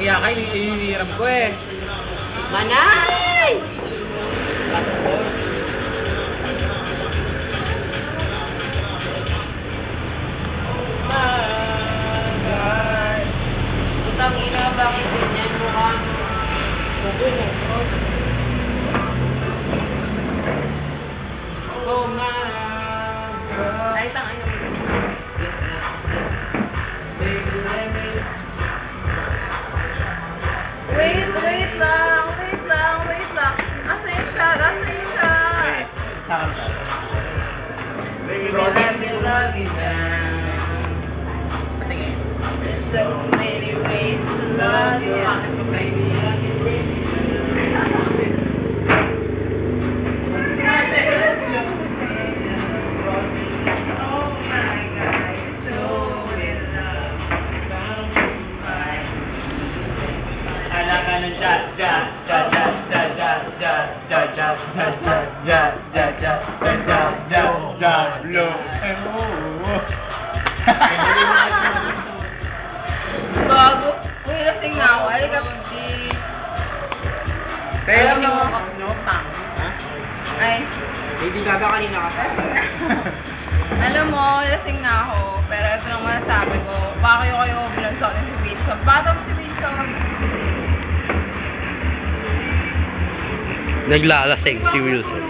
Iyakay, hinihiram ko eh. Manay! Putang ina, bakit ganyan mukha mo? Oh my God. Ay, tangay naman. Wait lang. Asan siya? Saan ka? Patingin. There's so many ways to love you. Oh my God, you're so in love. Ala ka ng Gago. Uy, lasing na ako. Halika. Pero Alam mo, pang. Ha? ay, Lady Gaga kanina ka. alam mo, lasing na ako. Pero ito lang masasabi ko. Baka kayo binansak niyo si Wilson. Batang si Wilson. Naglalasing si Wilson.